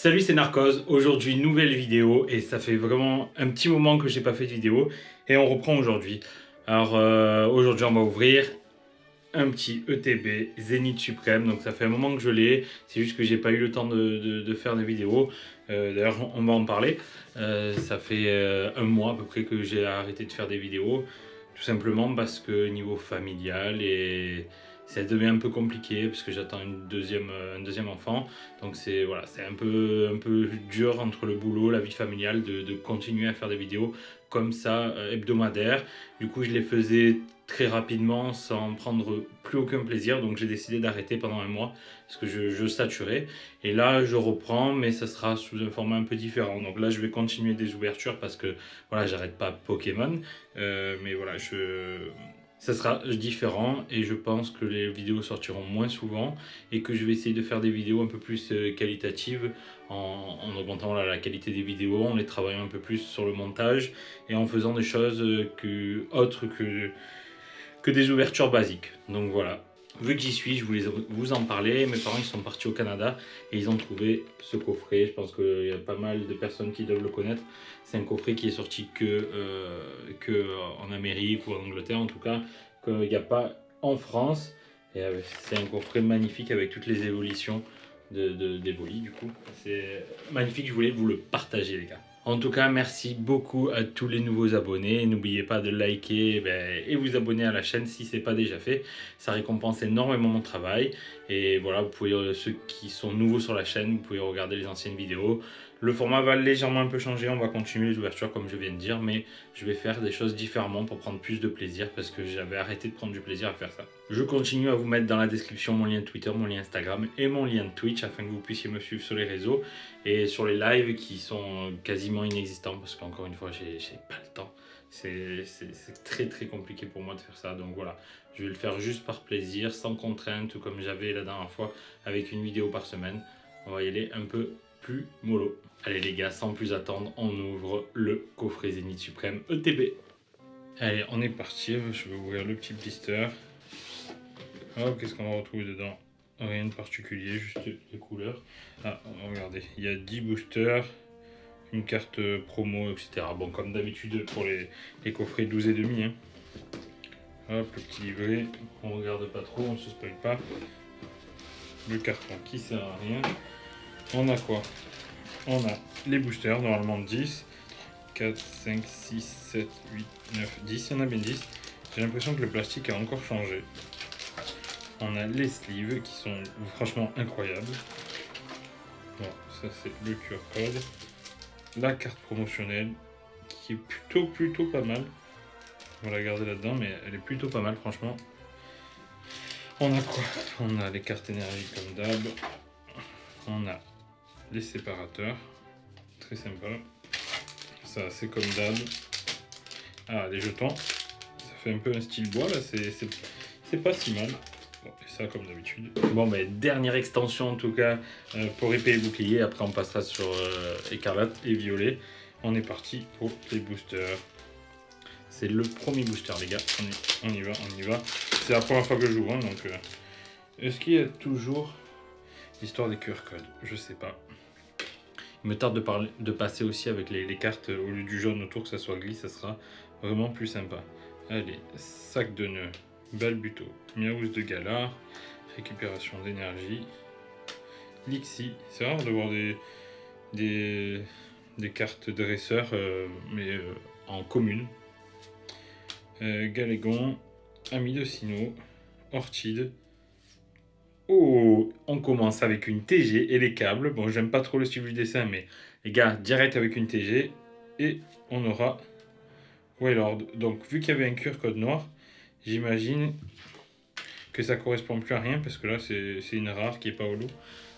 Salut, c'est Narcos. Aujourd'hui, nouvelle vidéo et ça fait vraiment un petit moment que j'ai pas fait de vidéo et on reprend aujourd'hui. Alors aujourd'hui, on va ouvrir un petit ETB Zénith Suprême. Donc ça fait un moment que je l'ai. C'est juste que j'ai pas eu le temps de faire des vidéos. D'ailleurs, on va en parler. Ça fait un mois à peu près que j'ai arrêté de faire des vidéos. Tout simplement parce que niveau familial et ça devient un peu compliqué parce que j'attends un deuxième enfant. Donc c'est voilà, c'est un peu dur entre le boulot, la vie familiale de continuer à faire des vidéos comme ça hebdomadaires. Du coup, je les faisais très rapidement sans prendre plus aucun plaisir. Donc j'ai décidé d'arrêter pendant un mois parce que je saturais. Et là, je reprends, mais ça sera sous un format un peu différent. Donc là, je vais continuer des ouvertures parce que voilà, j'arrête pas Pokémon. Mais voilà, ça sera différent et je pense que les vidéos sortiront moins souvent et que je vais essayer de faire des vidéos un peu plus qualitatives en augmentant la qualité des vidéos, en les travaillant un peu plus sur le montage et en faisant des choses autres que des ouvertures basiques. Donc voilà. Vu que j'y suis, je voulais vous en parler. Mes parents ils sont partis au Canada et ils ont trouvé ce coffret. Je pense qu'il y a pas mal de personnes qui doivent le connaître. C'est un coffret qui est sorti que en Amérique ou en Angleterre en tout cas, qu'il n'y a pas en France. Et c'est un coffret magnifique avec toutes les évolutions d'Evoli du coup. C'est magnifique, je voulais vous le partager les gars. En tout cas, merci beaucoup à tous les nouveaux abonnés. N'oubliez pas de liker et vous abonner à la chaîne si ce n'est pas déjà fait. Ça récompense énormément mon travail. Et voilà, vous pouvez, ceux qui sont nouveaux sur la chaîne, vous pouvez regarder les anciennes vidéos. Le format va légèrement un peu changer. On va continuer les ouvertures comme je viens de dire. Mais je vais faire des choses différemment pour prendre plus de plaisir parce que j'avais arrêté de prendre du plaisir à faire ça. Je continue à vous mettre dans la description mon lien Twitter, mon lien Instagram et mon lien Twitch afin que vous puissiez me suivre sur les réseaux et sur les lives qui sont quasiment inexistants parce qu'encore une fois j'ai pas le temps. C'est très compliqué pour moi de faire ça, donc voilà, je vais le faire juste par plaisir, sans contrainte, comme j'avais la dernière fois avec une vidéo par semaine. On va y aller un peu plus mollo. Allez les gars, sans plus attendre, on ouvre le coffret Zénith Suprême ETB. Allez, on est parti, je vais ouvrir le petit blister. Oh, qu'est-ce qu'on va retrouver dedans? Rien de particulier, juste les couleurs. Ah, regardez, il y a 10 boosters, une carte promo, etc. Bon, comme d'habitude pour les coffrets 12,5. Hein. Hop, le petit livret, on regarde pas trop, on se spoil pas. Le carton qui sert à rien. On a quoi? On a les boosters, normalement 10. 4, 5, 6, 7, 8, 9, 10. Il y en a bien 10. J'ai l'impression que le plastique a encore changé. On a les sleeves qui sont franchement incroyables. Bon, ça c'est le QR code. La carte promotionnelle qui est plutôt pas mal. On va la garder là-dedans, mais elle est plutôt pas mal franchement. On a quoi? On a les cartes énergie comme d'hab. On a les séparateurs. Très sympa. Ça c'est comme d'hab. Ah, les jetons. Ça fait un peu un style bois là, c'est pas si mal. Bon, et ça comme d'habitude. Bon, mais dernière extension en tout cas pour épée et bouclier. Après on passera sur écarlate et violet. On est parti pour les boosters. C'est le premier booster les gars. On y va. C'est la première fois que je joue, hein, donc est-ce qu'il y a toujours l'histoire des QR codes? Je sais pas. Il me tarde de passer aussi avec les cartes au lieu du jaune autour, que ça soit gris, ça sera vraiment plus sympa. Allez, sac de nœuds. Balbuto, Miaouz de Galar, récupération d'énergie, Lixi, c'est rare de voir des cartes dresseurs, mais en commune. Galégon, Amidocino, Orchide. Oh, on commence avec une TG et les câbles. Bon, j'aime pas trop le style du dessin, mais les gars, direct avec une TG. Et on aura Wailord. Donc, vu qu'il y avait un QR code noir, j'imagine que ça correspond plus à rien parce que là c'est une rare qui est pas au loup.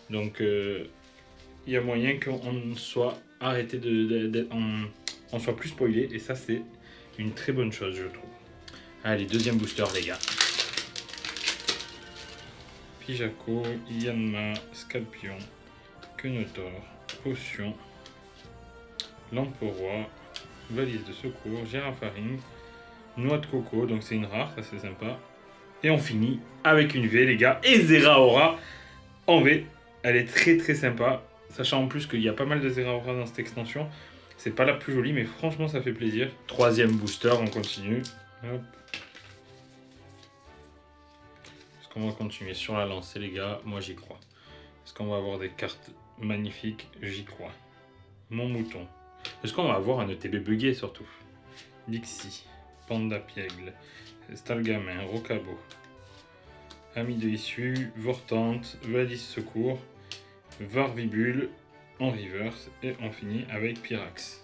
Donc il y a moyen qu'on soit arrêté on soit plus spoilé et ça c'est une très bonne chose je trouve. Allez, deuxième booster les gars. Pijako, Yanma, Scalpion, Quenotor, Potion, Lampe au roi, Valise de secours, Girafarine, Noix de coco, donc c'est une rare, ça c'est sympa. Et on finit avec une V les gars, et Zeraora en V. Elle est très sympa. Sachant en plus qu'il y a pas mal de Zeraora dans cette extension. C'est pas la plus jolie, mais franchement, ça fait plaisir. Troisième booster, on continue. Hop. Est-ce qu'on va continuer sur la lancée, les gars? Moi, j'y crois. Est-ce qu'on va avoir des cartes magnifiques? J'y crois. Mon mouton. Est-ce qu'on va avoir un ETB buggé, surtout? Dixie, Panda Piègle, Stalgamin, Rocabo, Ami de Issue, Vortante, Valise Secours, Varvibule en reverse et on finit avec Pyrax.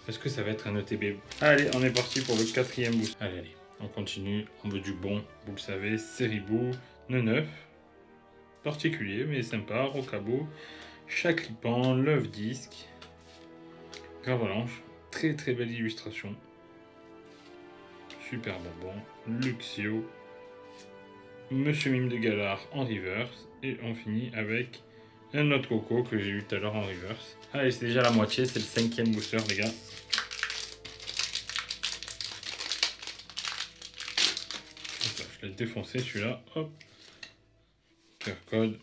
Est-ce que ça va être un ETB? Allez, on est parti pour le quatrième boost. Allez, on continue, on veut du bon, vous le savez, Seribou, Neuf, particulier mais sympa, Rocabo, Chaclipan, Love Disc, Gravalanche, très très belle illustration. Super bonbon, Luxio, Monsieur Mime de Galar en reverse et on finit avec un autre coco que j'ai eu tout à l'heure en reverse. Allez, c'est déjà la moitié, c'est le cinquième booster les gars. Là, je l'ai défoncé celui-là, hop. QR code.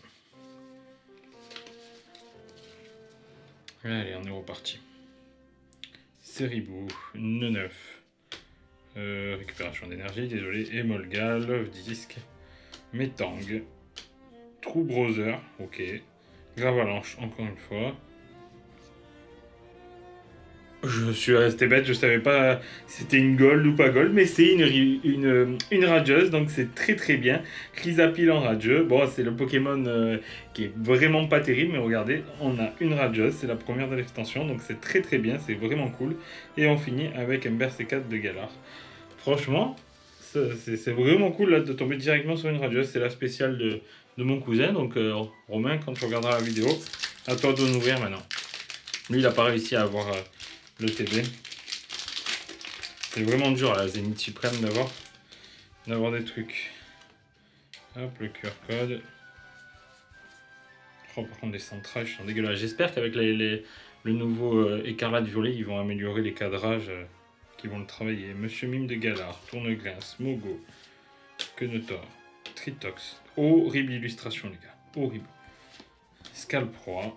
Allez, on est reparti. Seribou, Neuf. Récupération d'énergie, désolé, Emolga, Love Disc, Metang, True Browser, ok, Gravalanche, encore une fois. Je suis resté bête, je savais pas si c'était une gold ou pas gold, mais c'est une radieuse, donc c'est très très bien. Chrysapile en radieux, bon c'est le Pokémon qui est vraiment pas terrible, mais regardez, on a une radieuse, c'est la première de l'extension, donc c'est très très bien, c'est vraiment cool. Et on finit avec un Berserker de Galar. Franchement, c'est vraiment cool là, de tomber directement sur une radieuse, c'est la spéciale de mon cousin, donc Romain, quand tu regarderas la vidéo, à toi de l'ouvrir maintenant. Lui il a pas réussi à avoir... le TB. C'est vraiment dur à la Zénith Suprême d'avoir des trucs. Hop, le QR code. Oh, par contre, les centrages sont dégueulasses. J'espère qu'avec le nouveau écarlate violet, ils vont améliorer les cadrages, qui vont le travailler. Monsieur Mime de Galar, Tourne-Glace, Mogo, Quenotor, Tritox. Horrible illustration, les gars. Horrible. Scalproie.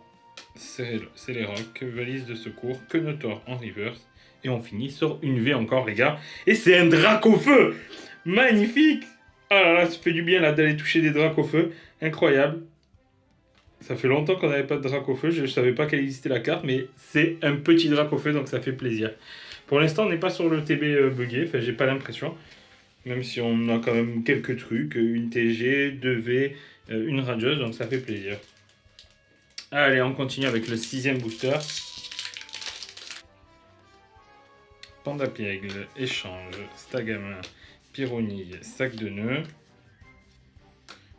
Céléroc, Valise de secours, Quenotor en reverse. Et on finit sur une V encore, les gars. Et c'est un Dracofeu! Magnifique! Ah là là, ça fait du bien là d'aller toucher des Dracofeu. Incroyable. Ça fait longtemps qu'on n'avait pas de Dracofeu. Je ne savais pas qu'elle existait la carte, mais c'est un petit Dracofeu, donc ça fait plaisir. Pour l'instant, on n'est pas sur le TB buggé. Enfin, j'ai pas l'impression. Même si on a quand même quelques trucs. Une TG, 2V, une radieuse, donc ça fait plaisir. Allez, on continue avec le sixième booster. Panda Piègle, Échange, Stagamin, Pyronille, Sac de nœuds,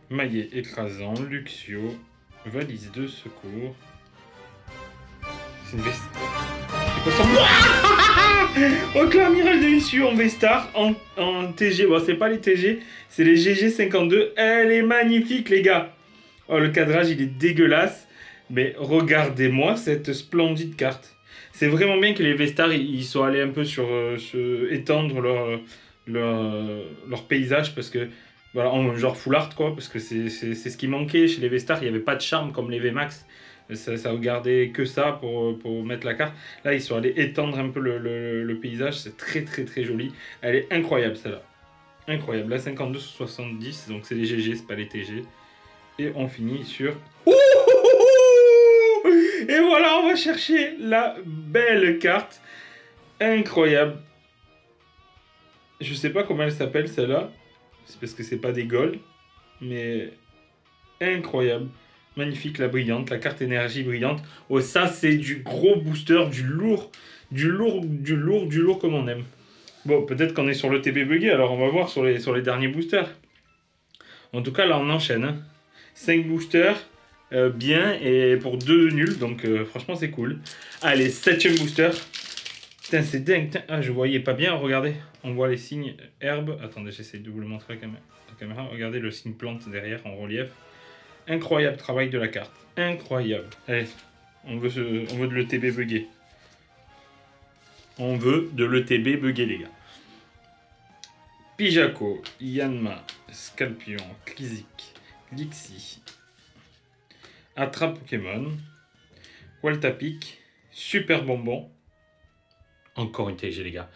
Maillet écrasant, Luxio, Valise de secours. C'est une veste. Au clair mirage de l'issue en V-Star, en TG. Bon, c'est pas les TG, c'est les GG52. Elle est magnifique, les gars. Oh, le cadrage, il est dégueulasse. Mais regardez-moi cette splendide carte. C'est vraiment bien que les V-Stars ils soient allés un peu sur étendre leur paysage parce que voilà, en genre full art quoi, parce que c'est ce qui manquait chez les V-Stars. Il n'y avait pas de charme comme les V-Max. Ça regardait que ça pour mettre la carte. Là ils sont allés étendre un peu le paysage. C'est très très très joli. Elle est incroyable celle-là. Incroyable. La 52 sur 70, donc c'est les GG, c'est pas les TG. Et on finit sur... Et voilà, on va chercher la belle carte. Incroyable. Je sais pas comment elle s'appelle celle-là. C'est parce que c'est pas des gold. Mais incroyable. Magnifique, la brillante, la carte énergie brillante. Oh, ça c'est du gros booster, du lourd. Du lourd comme on aime. Bon, peut-être qu'on est sur le TB buggé, alors on va voir sur les derniers boosters. En tout cas, là on enchaîne. Hein. 5 boosters. Bien et pour 2 nuls, donc franchement c'est cool. Allez, 7ème booster. Putain, c'est dingue. Putain. Ah, je voyais pas bien, regardez. On voit les signes herbe. Attendez, j'essaie de vous le montrer à la caméra. Regardez le signe plante derrière en relief. Incroyable travail de la carte. Incroyable. Allez, on veut de l'ETB buggé. On veut de l'ETB buggé, les gars. Pijaco, Yanma, Scalpion, Krizik, Lixie. Attrape Pokémon, Waltapic, super bonbon. Encore une TG les gars.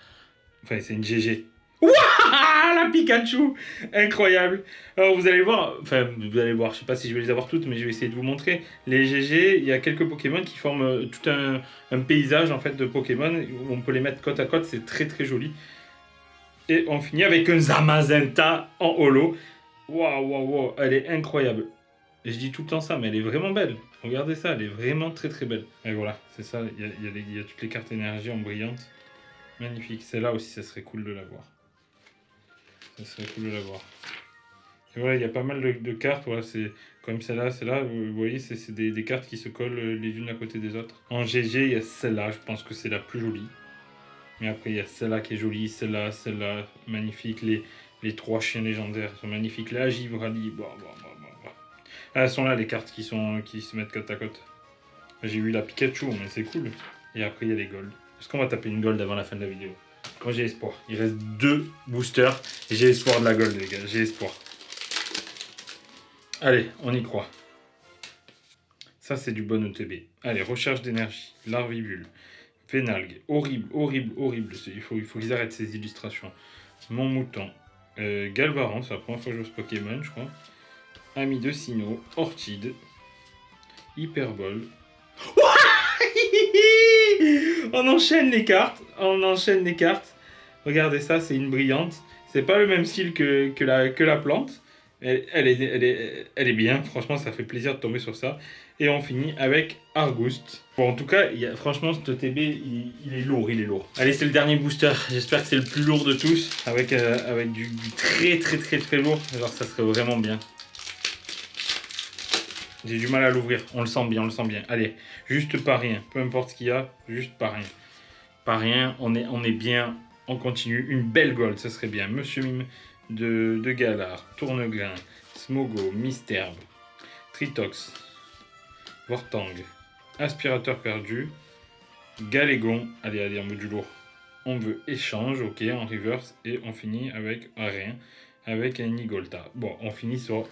Enfin c'est une GG. Wouah, la Pikachu, incroyable. Alors vous allez voir, je sais pas si je vais les avoir toutes, mais je vais essayer de vous montrer. Les GG, il y a quelques Pokémon qui forment tout un paysage en fait de Pokémon où on peut les mettre côte à côte, c'est très très joli. Et on finit avec un Zamazenta en holo. Waouh, elle est incroyable. Et je dis tout le temps ça, mais elle est vraiment belle. Regardez ça, elle est vraiment très très belle. Et voilà, c'est ça, il y a toutes les cartes énergie en brillante. Magnifique, celle-là aussi, ça serait cool de l'avoir. Ça serait cool de l'avoir. Et voilà, il y a pas mal de cartes, voilà, c'est comme celle-là, vous voyez, c'est des cartes qui se collent les unes à côté des autres. En GG, il y a celle-là, je pense que c'est la plus jolie. Mais après, il y a celle-là qui est jolie, celle-là, magnifique. Les 3 chiens légendaires sont magnifiques. La Givrali, elles sont là, les cartes qui se mettent côte à côte. J'ai eu la Pikachu, mais c'est cool. Et après, il y a les Gold. Est-ce qu'on va taper une Gold avant la fin de la vidéo? Moi, j'ai espoir. Il reste 2 boosters. Et j'ai espoir de la Gold, les gars. J'ai espoir. Allez, on y croit. Ça, c'est du bon ETB. Allez, recherche d'énergie. Larvibule. Vénalgue. Horrible. Il faut qu'ils arrêtent ces illustrations. Mon mouton. Galvaran, c'est la première fois que je joue ce Pokémon, je crois. Ami de Sinnoh. Orchide. Hyperbole. On enchaîne les cartes. Regardez ça, c'est une brillante. C'est pas le même style que la plante. Elle est bien. Franchement, ça fait plaisir de tomber sur ça. Et on finit avec Argouste. Bon, en tout cas, franchement, ce TB, il est lourd, Allez, c'est le dernier booster. J'espère que c'est le plus lourd de tous. Avec du très lourd. Alors, ça serait vraiment bien. J'ai du mal à l'ouvrir. On le sent bien. Allez, juste pas rien. Peu importe ce qu'il y a, juste pas rien. Pas rien, on est bien. On continue. Une belle gold, ça serait bien. Monsieur Mime de Galar, Tourneglin, Smogo, Misterbe, Tritox, Vortang, Aspirateur perdu, Galégon, allez, en mode du lourd. On veut échange, ok, en reverse, et on finit avec rien, avec un Nigolta. Bon, on finit sur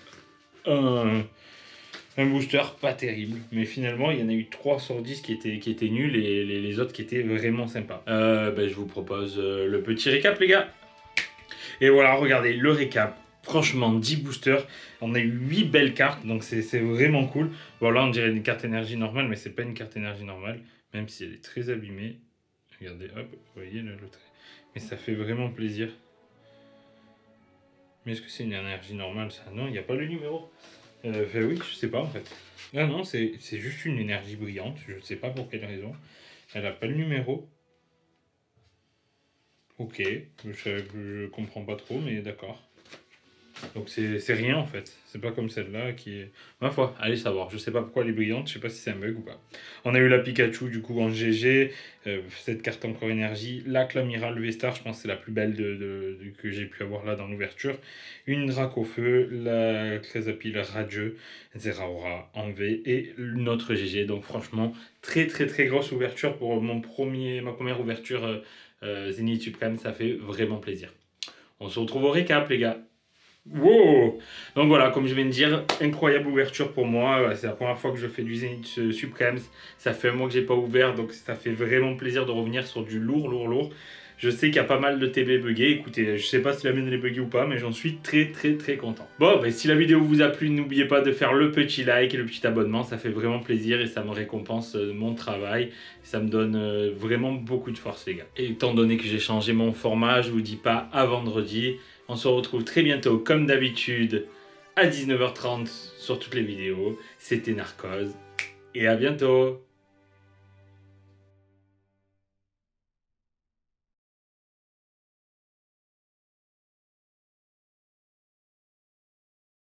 un booster pas terrible, mais finalement il y en a eu 3 sur 10 qui étaient nuls et les autres qui étaient vraiment sympas. Je vous propose le petit récap les gars. Et voilà, regardez le récap. Franchement, 10 boosters. On a eu 8 belles cartes, donc c'est vraiment cool. Voilà, on dirait une carte énergie normale, mais c'est pas une carte énergie normale, même si elle est très abîmée. Regardez, hop, vous voyez le trait. Mais ça fait vraiment plaisir. Mais est-ce que c'est une énergie normale ça? Non, il n'y a pas le numéro. Oui, je sais pas en fait. Ah non, c'est juste une énergie brillante, je sais pas pour quelle raison. Elle a pas le numéro. Ok, je comprends pas trop, mais d'accord. Donc c'est rien en fait, c'est pas comme celle-là qui est... Ma foi, allez savoir, je sais pas pourquoi elle est brillante, je sais pas si c'est un bug ou pas. On a eu la Pikachu du coup en GG, cette carte encore énergie, la Clamiral V-Star, je pense que c'est la plus belle que j'ai pu avoir là dans l'ouverture. Une Dracofeu, la Cresapil Radieux, Zeraora en V et notre GG, donc franchement très grosse ouverture pour ma première ouverture Zénith Suprême, ça fait vraiment plaisir. On se retrouve au récap les gars. Wow! Donc voilà, comme je viens de dire, incroyable ouverture pour moi. C'est la première fois que je fais du Zénith Suprême. Ça fait un mois que j'ai pas ouvert, donc ça fait vraiment plaisir de revenir sur du lourd. Je sais qu'il y a pas mal de TB buggés. Écoutez, je sais pas si la mienne est buggée ou pas, mais j'en suis très content. Bon, si la vidéo vous a plu, n'oubliez pas de faire le petit like et le petit abonnement. Ça fait vraiment plaisir et ça me récompense mon travail. Ça me donne vraiment beaucoup de force, les gars. Et étant donné que j'ai changé mon format, je vous dis pas à vendredi. On se retrouve très bientôt, comme d'habitude, à 19h30 sur toutes les vidéos. C'était Narcose et à bientôt!